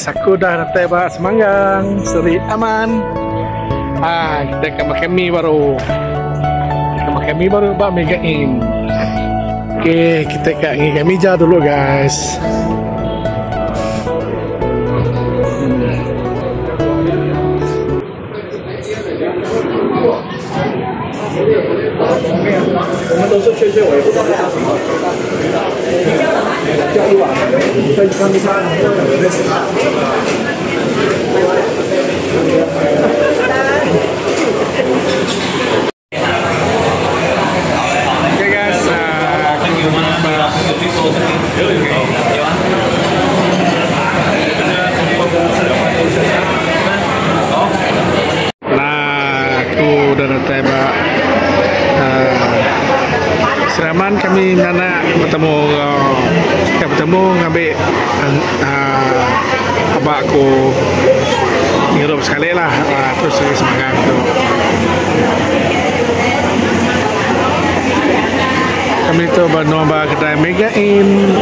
aku dah datang bah Semanggang, Seri Aman. Kita akan makan mie baru. Kita makan mie baru bah Mega Inn. Okey, kita akan ngisi meja dulu guys. Seraman kami nak bertemu ngambil abang aku ngirup sekali lah terus dari Semanggang tu. Kami tu bernomba kedai Mega Inn,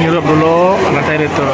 ngirup dulu nanti dia tu.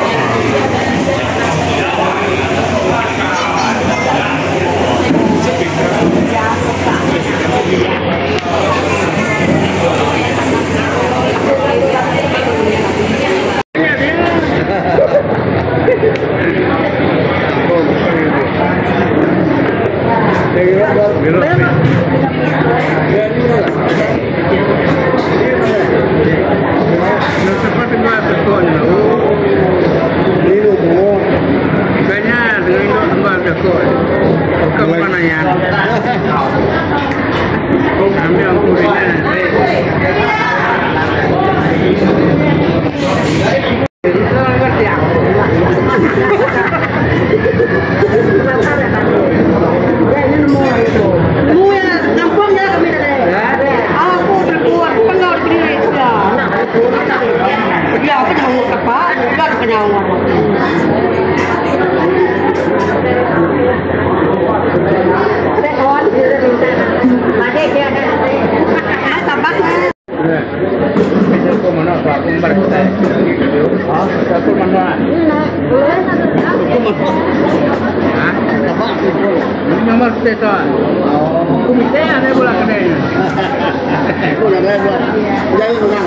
Nomor kita komite ada bola kedai. Bola kedai. Jadi menang.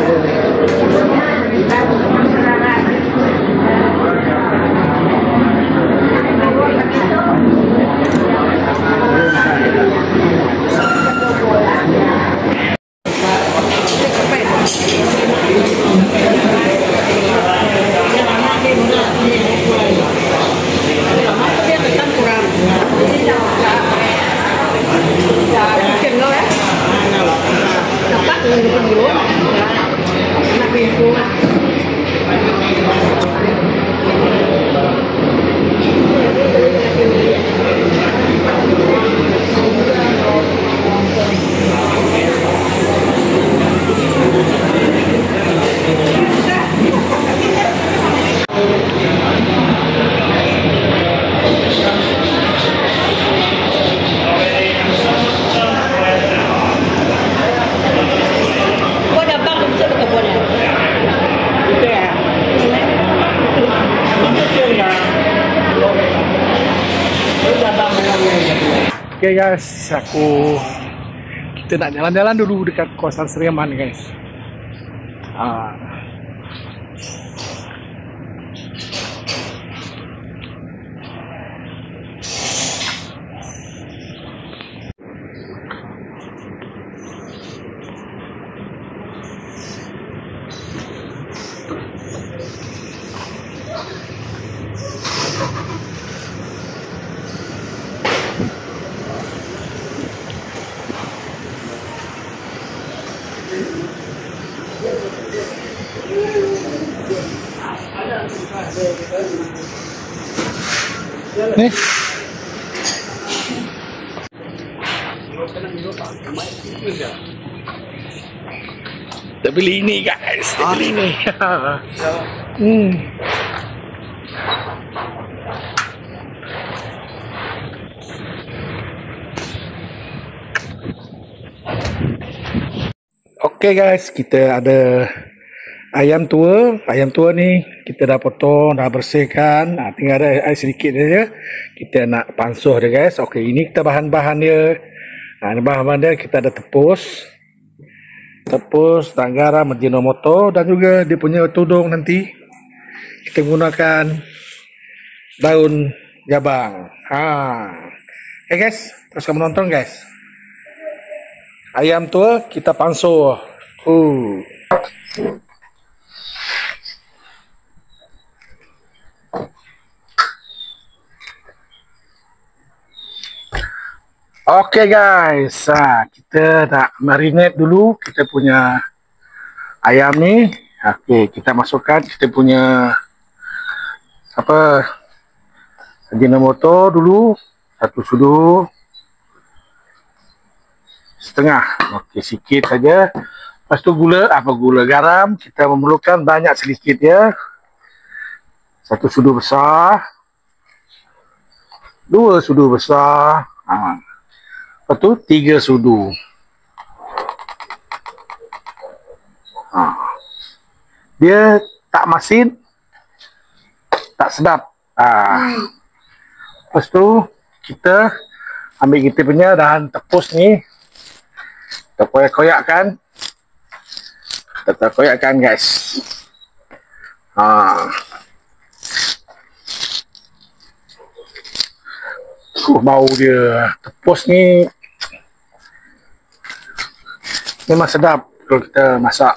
Oke guys, kita nak jalan-jalan dulu dekat kawasan Seri Aman guys. Nih. Kita beli ini guys, kita beli ini. Oke guys, kita ada Ayam tua ni kita dah potong, dah bersihkan. Tinggal ada air sedikit saja. Kita nak pansuh dia guys. Okey, ini kita bahan-bahan dia. Ini bahan-bahan dia kita ada tepus, dan garam, Ajinomoto, dan juga dia punya tudung nanti kita gunakan daun jabang. Okay guys, teruskan menonton guys. Ayam tua kita pansuh. Okay guys, kita nak marinate dulu kita punya ayam ni. Okay, kita masukkan kita punya Ajinomoto dulu, 1 sudu setengah. Okay, sikit saja. Lepas tu gula garam kita memerlukan banyak sedikit ya. 1 sudu besar, 2 sudu besar. Lepas tu 3 sudu. Dia tak masin, tak sedap. Lepas tu kita ambil kita punya dahan tepus ni, kita koyak-koyakkan. Kita koyakkan guys. Bau dia tepus ni memang sedap kalau kita masak.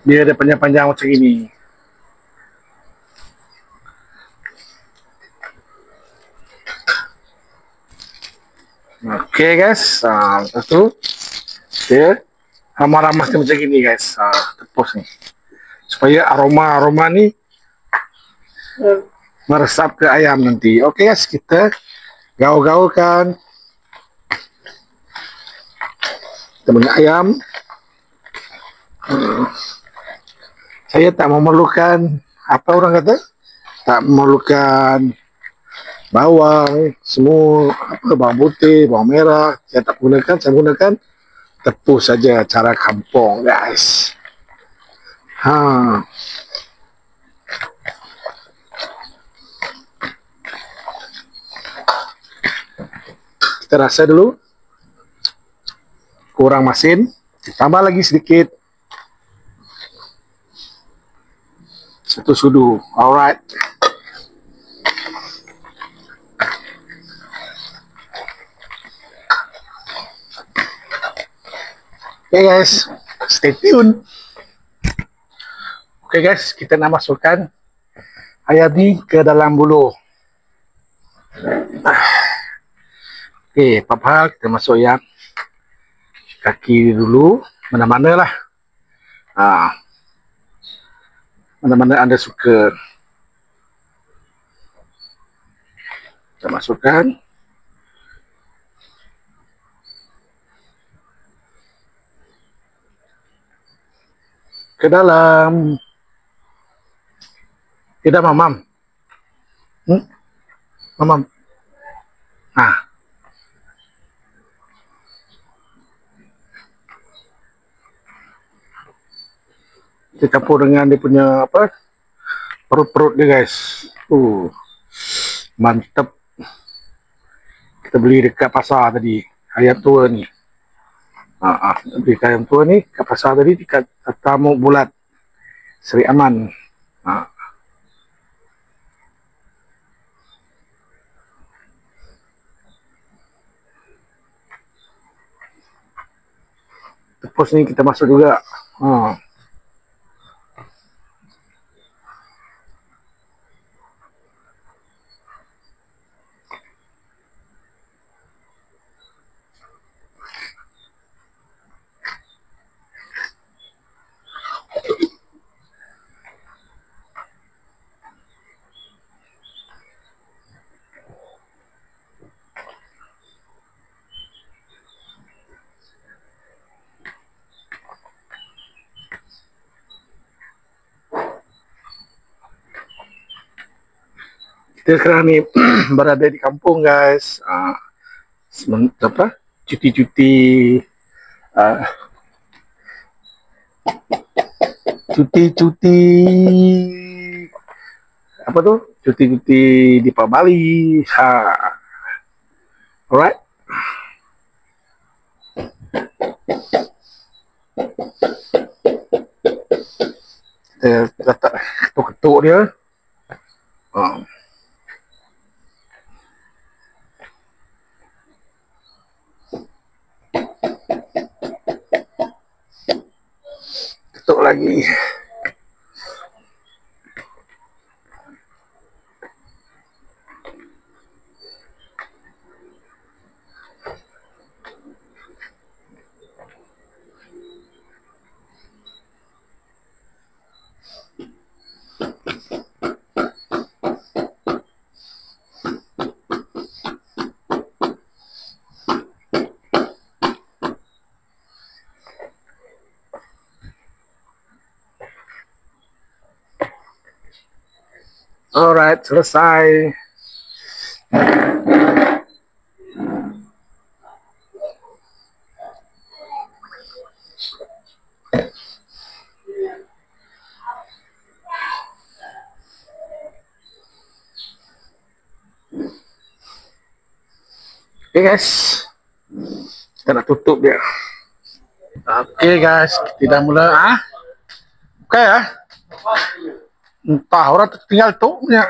Dia ada panjang-panjang macam ini. Okay guys, lepas tu dia ramas-ramas macam ini guys, tepus ni, supaya aroma ni meresap ke ayam nanti. Okay guys, kita gaul-gaulkan kita punya ayam. Saya tak memerlukan orang kata, tak memerlukan bawang semua, bawang putih, bawang merah saya tak gunakan. Saya gunakan tepus saja, cara kampung guys. Kita rasa dulu, kurang masin, ditambah lagi sedikit, 1 sudu. Alright. Okay guys, stay tune. Okay guys, kita nak masukkan ayam ni ke dalam buluh. Okay, apa-apa kita masuk ayam kaki dulu, mana-mana lah. Mana-mana anda suka. Kita masukkan. Ke dalam. Tidak mamam. Mamam. Kita campur dengan dia punya perut-perut dia guys. Mantap. Kita beli dekat pasar tadi, ayam tua ni. Beli ayam tua ni kat pasar tadi dekat Tamu Bulat, Seri Aman. Tepus ni kita masuk juga. Kita sekarang ni berada di kampung guys. apa cuti-cuti uh, cuti-cuti apa tuh cuti-cuti di Bali. Alright. Kita letak ketuk-ketuk dia. Ketuk lagi. Alright, selesai. Oke guys, kita nak tutup dia. Oke guys, kita dah mula. Oke ya. Entah orang tinggal tu punya.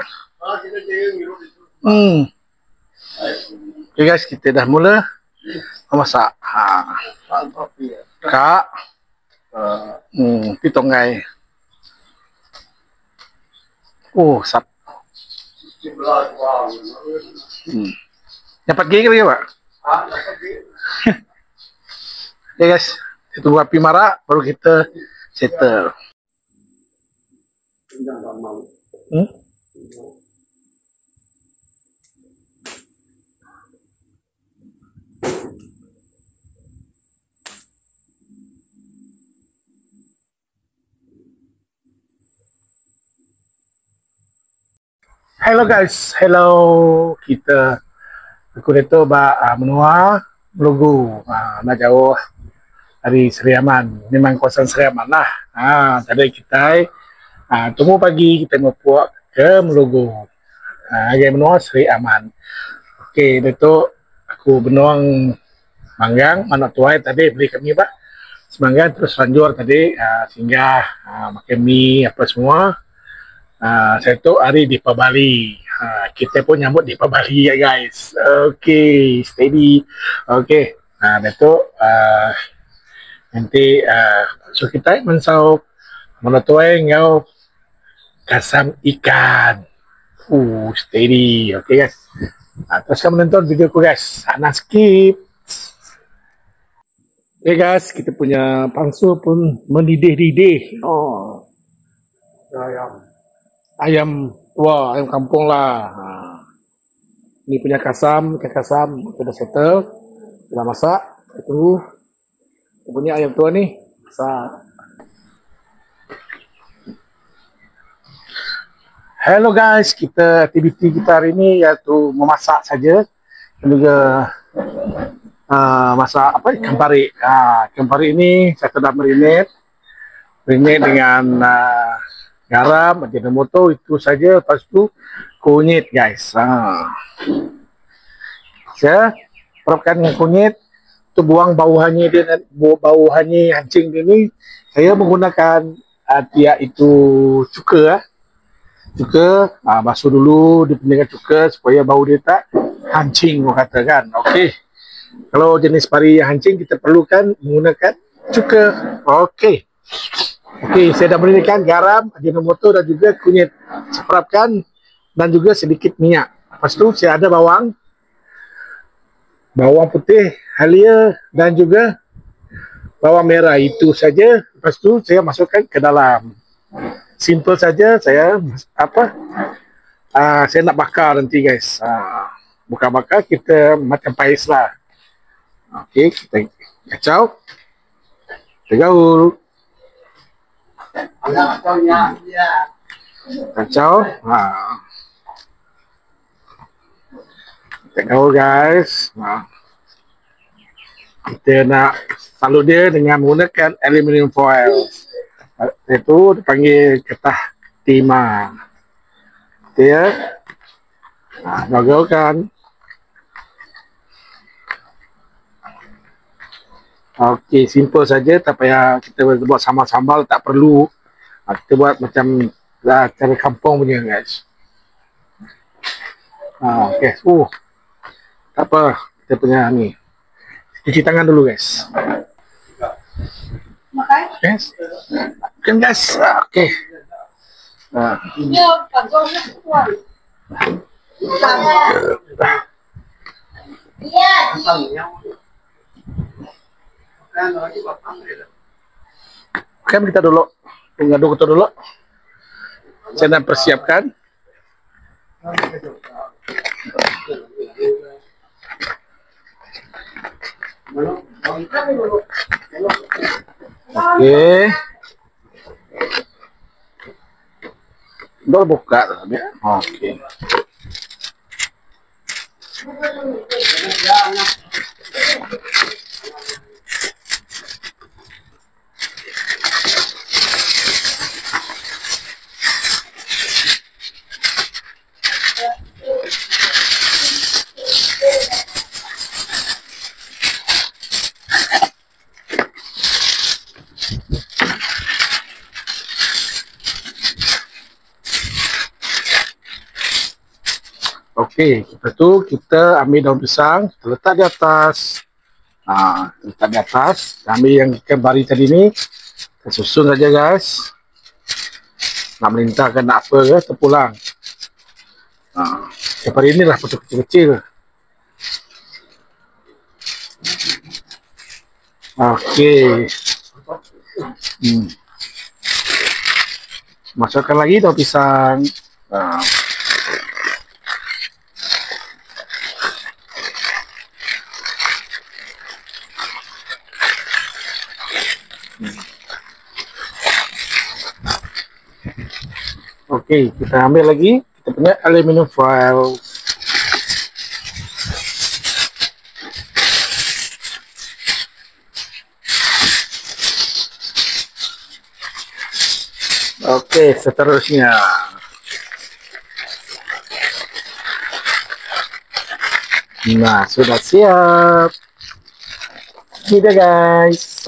Oke guys, kita dah mula memasak. Kak, pitonggai. Oh, sap. Dapat gigi lagi pak? Oke guys, kita tunggu api marak baru kita settle. Hello guys, hello. Aku itu menua Melugu, nak jauh dari Seri Aman. Memang kawasan Seri Aman lah. Tadi kita tunggu pagi kita mau puak ke Melugu. Agak menua Seri Aman. Okey, itu aku benuang manggang, mana tuai tadi beli kami pak. Semanggang terus lanjut tadi singgah makan mie apa semua. Saya tu hari di Bali. Kita pun nyambut di Bali ya guys. Okay, steady. Okay, itu nanti so kita mensau menatuai ngau kasam ikan. Steady. Okay guys. Teruskan menonton video ku guys. Jangan skip. Okay guys, kita punya pangsul pun mendidih-didih. Ayam tua, ayam kampung lah. Ini punya kasam, ikan kasam sudah settle, sudah masak. Itu punya ayam tua nih, masak. Hello guys, aktiviti kita hari ini yaitu memasak saja dan juga masak apa ikan pari. Ikan pari ini saya sudah marinate dengan garam, ajinomoto itu saja. Lepas tu kunyit guys. Saya perapkan dengan kunyit. Tu buang bau hanyir dia, bau hanyir hancing ini. Saya menggunakan dia itu cuka. Cuka, basuh dulu dengan cuka supaya bau dia tak hancing, orang katakan. Okey. Kalau jenis pari yang hancing kita perlukan menggunakan cuka. Okey. Okey, saya dah berikan garam, ajinomoto dan juga kunyit. Seperapkan dan juga sedikit minyak. Lepas tu saya ada bawang putih, halia dan juga bawang merah. Itu saja. Lepas tu saya masukkan ke dalam. Simple saja saya saya nak bakar nanti guys. Bukan bakar, kita macam pais lah. Okey, kita kacau. Kita gaul. Kacau. Kita gaul guys. Kita nak salut dia dengan menggunakan aluminium foil. Itu dipanggil getah timah. Dia gagalkan. Okey, simple saja, tak payah kita buat sambal-sambal, tak perlu. Kita buat macam cara kampung punya, guys. Okey. Tak apa, kita punya ni. Cuci tangan dulu, guys. Guys. Kan, guys. Okey. Kan kita dulu mengaduk itu dulu. Saya nak persiapkan. Okey. Dah buka dah. Okey. Okey, lepas tu kita ambil daun pisang, kita letak di atas. Letak di atas. Kita ambil yang ikan bari tadi ni, kita susun saja, guys. Nak melintahkan nak apa ke, terpulang. Ikan bari ni lah potong kecil-kecil. Okey. Masukkan lagi daun pisang. Okey, kita ambil lagi kita punya aluminium foil. Okey, seterusnya. Nah, sudah siap. Ini dia, guys.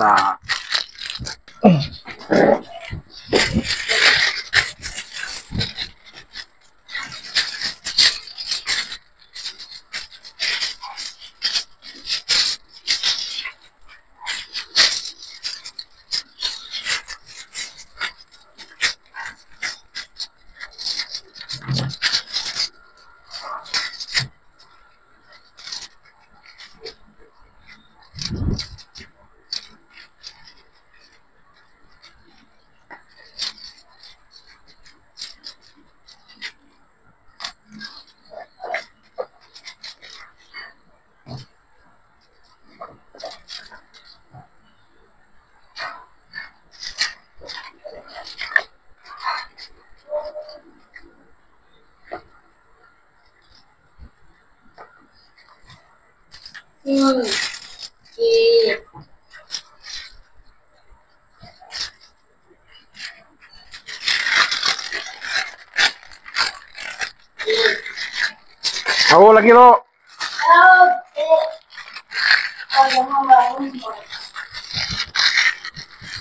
Tahu lagi lo.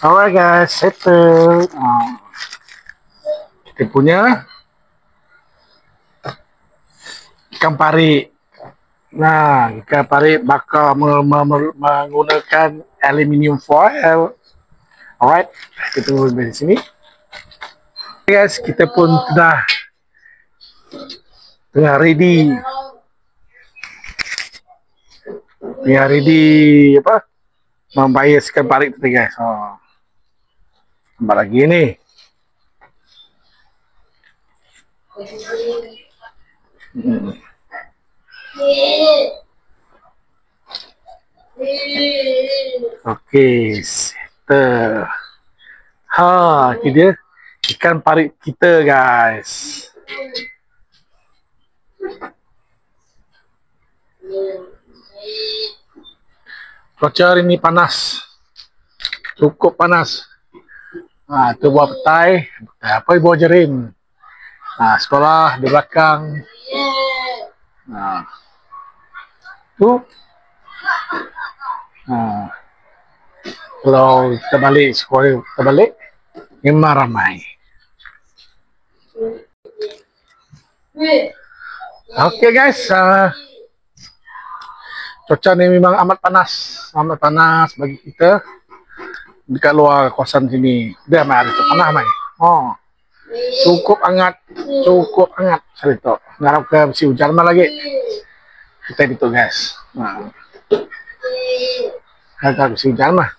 Alright guys, settle. Kita punya ikan pari. Nah, ikan pari bakal menggunakan aluminium foil. Alright, kita boleh di sini. Guys, kita pun tengah ready. Apa? Membayaskan parik tadi, guys. Tambah lagi ni. Okey, settle. Ini dia ikan parik kita, guys. Cuaca hari ini panas. Cukup panas. Nah, itu buah petai. Apa ibu ajarin? Nah, sekolah di belakang. Nah, tuh. Nah, kalau kita balik sekolah, kita balik, memang ramai. Oke guys, cuaca ini memang amat panas bagi kita dekat luar kawasan sini. Dia mah ada panas mai. Oh, cukup hangat cerita. Ngarap ke si hujan mah lagi. Kita gitu guys. Nah, agak si hujan mah.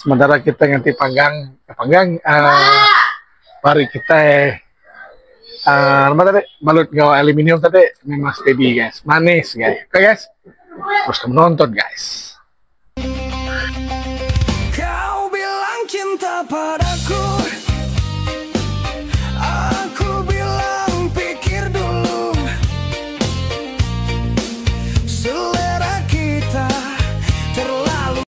Sementara kita nganti panggang, mari kita apa tadi balut gawa aluminium tadi memang steady guys, manis guys. Oke guys, terus menonton guys.